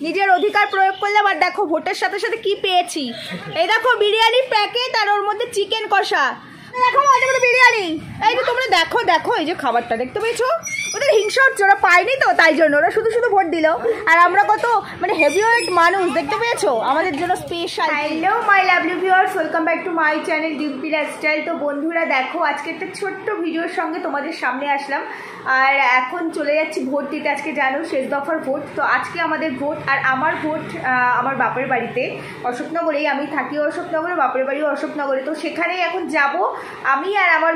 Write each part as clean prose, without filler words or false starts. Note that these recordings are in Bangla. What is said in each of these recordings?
নিজের অধিকার প্রয়োগ করলাম আর দেখো ভোটের সাথে সাথে কি পেয়েছি। এই দেখো বিরিয়ানির প্যাকেট আর ওর মধ্যে চিকেন কষা। দেখো বিরিয়ানি, এই যে তোমরা দেখো দেখো এই যে খাবারটা দেখতে পেয়েছো। ওদের হিংসা হচ্ছে, ওরা পায়নি তো তাই জন্য ওরা শুধু শুধু ভোট দিল। আর আমরা কত মানে হেভিওয়েট মানুষ দেখতে পেয়েছো, আমাদের জন্য special. Hello my lovely viewers, welcome back to my channel Dimpi lifestyle. তো বন্ধুরা দেখো আজকে একটা ছোট্ট ভিডিওর সঙ্গে তোমাদের সামনে আসলাম। আর এখন চলে যাচ্ছি ভোট দিতে। আজকে জানো শেষ দফার ভোট, তো আজকে আমাদের ভোট। আর আমার ভোট আমার বাপের বাড়িতে অশোকনগরেই, আমি থাকি অশোকনগরে, বাপের বাড়িও অশোকনগরে। তো সেখানেই এখন যাব আমি আর আমার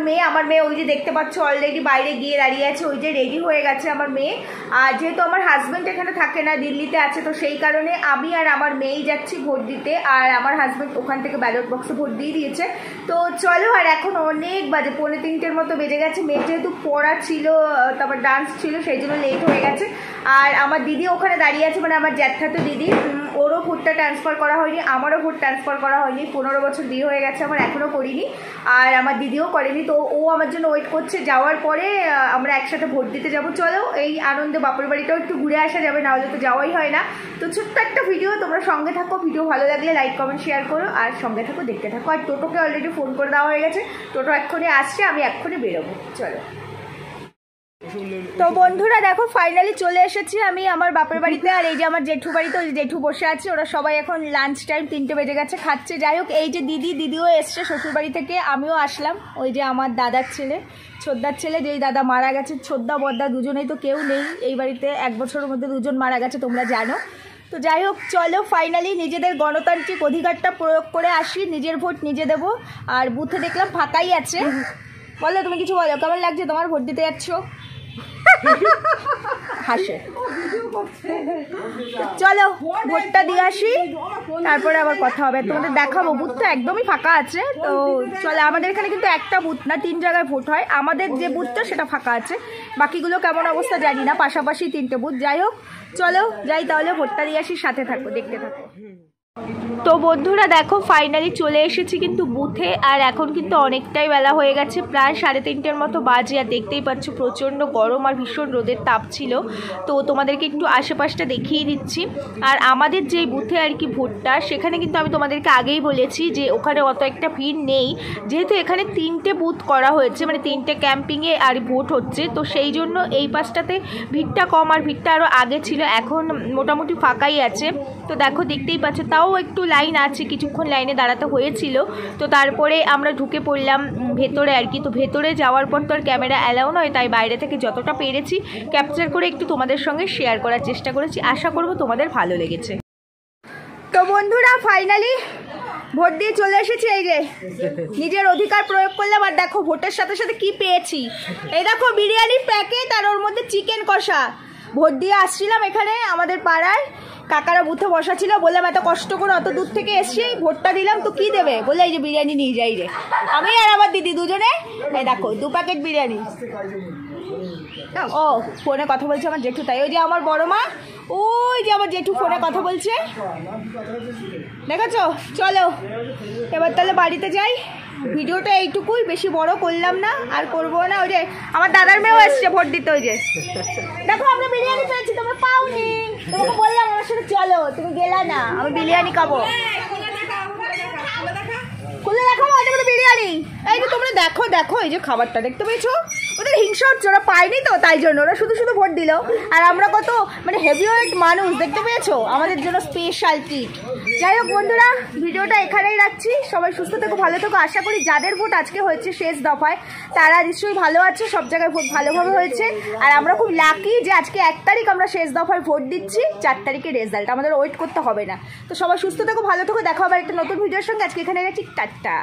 মেয়ে ওই যে দেখতে পাচ্ছ অলরেডি বাইরে গিয়ে দাঁড়িয়ে আছে, ওই যে রেডি হয়ে গেছে আমার মেয়ে। আর যেহেতু আমার হাজব্যান্ড এখানে থাকে না, দিল্লিতে আছে, তো সেই কারণে আমি আর আমার মেয়েই যাচ্ছি ভোট দিতে। আর আমার হাজব্যান্ড ওখান থেকে ব্যালট বক্সে ভোট দিয়ে দিয়েছে। তো চলো, আর এখন অনেক বাজে 2:45 মতো বেজে গেছে। মেয়ে যেহেতু পড়া ছিল, তারপর ডান্স ছিল, সেই জন্য লেট হয়ে গেছে। আর আমার দিদি ওখানে দাঁড়িয়ে আছে, মানে আমার জ্যাঠাতো দিদি, ওরও ভোটটা ট্রান্সফার করা হয়নি, আমারও ভোট ট্রান্সফার করা হয়নি। 15 বছর বিয়ে হয়ে গেছে আমার, এখনও করিনি। আর আমার দিদিও করেনি, তো ও আমার জন্য ওয়েট করছে। যাওয়ার পরে আমরা একসাথে ভোট দিতে যাব। চলো এই আনন্দে বাপের বাড়িটাও একটু ঘুরে আসা যাবে, না হলে তো যাওয়াই হয় না। তো ছোট্ট একটা ভিডিও, তোমরা সঙ্গে থাকো। ভিডিও ভালো লাগলে লাইক কমেন্ট শেয়ার করো, আর সঙ্গে থাকো, দেখতে থাকো। আর টোটোকে অলরেডি ফোন করে দেওয়া হয়ে গেছে, টোটো এক্ষুনি আসছে, আমি এক্ষুনি বেরোবো। চলো। তো বন্ধুরা দেখো ফাইনালি চলে এসেছি আমি আমার বাপের বাড়িতে। আর এই যে আমার জেঠু বাড়িতে, ওই জেঠু বসে আছে, ওরা সবাই এখন লাঞ্চ টাইম, 3টে বেজে গেছে, খাচ্ছে। যাই হোক, এই যে দিদিও এসছে শ্বশুর বাড়ি থেকে, আমিও আসলাম। ওই যে আমার দাদার ছেলে, ছোদ্দার ছেলে, যেই দাদা মারা গেছে, ছোদ্দা বদ্দা দুজনেই তো কেউ নেই এই বাড়িতে। 1 বছরের মধ্যে 2জন মারা গেছে, তোমরা জানো। তো যাই হোক, চলো ফাইনালি নিজেদের গণতান্ত্রিক অধিকারটা প্রয়োগ করে আসি। নিজের ভোট নিজে দেবো। আর বুথে দেখলাম ফাঁকাই আছে। বলো তুমি কিছু বলো, কেমন লাগছে তোমার ভোট দিতে যাচ্ছ? হাসে। চলো ভোটটা দিয়ে আসি, তারপরে আবার কথা হবে, তোমাদের দেখাবো। বুথটা একদমই ফাঁকা আছে। তো চলো, আমাদের এখানে কিন্তু একটা বুথ না, 3 জায়গায় ভোট হয়। আমাদের যে বুথটা সেটা ফাঁকা আছে, বাকিগুলো কেমন অবস্থা জানি না, পাশাপাশি 3টে বুথ। যাই হোক চলো যাই তাহলে, ভোটটা দিয়ে আসি, সাথে থাকো, দেখতে থাকো। তো বন্ধুরা দেখো ফাইনালি চলে এসেছি কিন্তু বুথে। আর এখন কিন্তু অনেকটাই বেলা হয়ে গেছে, প্রায় 3:30 মতো বাজে। আর দেখতেই পাচ্ছ প্রচণ্ড গরম আর ভীষণ রোদের তাপ ছিল। তো তোমাদেরকে একটু আশেপাশটা দেখিয়ে দিচ্ছি। আর আমাদের যেই বুথে আর কি ভোটটা, সেখানে কিন্তু আমি তোমাদেরকে আগেই বলেছি যে ওখানে অত একটা ভিড় নেই, যেহেতু এখানে 3টে বুথ করা হয়েছে, মানে 3টে ক্যাম্পিংয়ে আর ভোট হচ্ছে। তো সেই জন্য এই পাশটাতে ভিড়টা কম, আর ভিড়টা আরও আগে ছিল, এখন মোটামুটি ফাঁকাই আছে। তো দেখো দেখতেই পাচ্ছ, তাও একটু লাইন আছে, কিছুক্ষণ লাইনে দাঁড়াতে হয়েছিল। তো তারপরে আমরা ঢুকে পড়লাম ভেতরে আর কি। তো ভেতরে যাওয়ার পর তো আর ক্যামেরা অ্যালাউ নয়, তাই বাইরে থেকে যতটা পেরেছি ক্যাপচার করে একটু তোমাদের সঙ্গে শেয়ার করার চেষ্টা করেছি। আশা করবো তোমাদের ভালো লেগেছে। তো বন্ধুরা ফাইনালি ভোট দিয়ে চলে এসেছি। এই যে নিজের অধিকার প্রয়োগ করলাম, আর দেখো ভোটের সাথে সাথে কি পেয়েছি। এই দেখো বিরিয়ানির প্যাকেট আর ওর মধ্যে চিকেন কষা। ভোট দিয়ে আসছিলাম এখানে আমাদের পাড়ায়, কাকারা বুথে বসা ছিল, বললাম এত কষ্ট করে অত দূর থেকে এসছি, ভোটটা দিলাম তো কি দেবে, বলে এই যে বিরিয়ানি নিয়ে যাই রে। আমি আর আমার দিদি দুজনে, এই দেখো 2 প্যাকেট বিরিয়ানি। ও ফোনে কথা বলছে আমার জেঠু, তাই ওই যে আমার বড় মা, ওই যে আমার জেঠু ফোনে কথা বলছে, দেখেছো। চলো এবার তাহলে বাড়িতে যাই। ভিডিওটা এইটুকুই, বেশি বড় করলাম না, আর করবো না। ওই যে আমার দাদার মেয়েও এসছে ভোট দিতে, ওই যে দেখো আমরা বিরিয়ানি পেয়েছি, তোমরা পাওনি। তোমাকে বললাম আমার সাথে চলো, তুমি গেলা না। আমি বিরিয়ানি খাবো, খুলে দেখো বিরিয়ানি। এই যে তোমরা দেখো দেখো এই যে খাবারটা দেখতে পেয়েছো। ওদের হিংসা হচ্ছে, ওরা পায়নি তো তাই জন্য ওরা শুধু শুধু ভোট দিল। আর আমরা কত মানে হেভিওয়েট মানুষ দেখতে পেয়েছো, আমাদের জন্য স্পেশাল ট্রিট। যাই হোক বন্ধুরা, ভিডিওটা এখানেই রাখছি। সবাই সুস্থ থেকো, ভালো থেকো। আশা করি যাদের ভোট আজকে হয়েছে শেষ দফায়, তারা নিশ্চয়ই ভালো আছে, সব জায়গায় ভোট ভালোভাবে হয়েছে। আর আমরা খুব লাকি যে আজকে 1 তারিখ আমরা শেষ দফায় ভোট দিচ্ছি, 4 তারিখে রেজাল্ট, আমাদের ওয়েট করতে হবে না। তো সবাই সুস্থ থেকো, ভালো থেকো, দেখা হবে একটা নতুন ভিডিওর সঙ্গে। আজকে এখানে রাখছি, টাটা।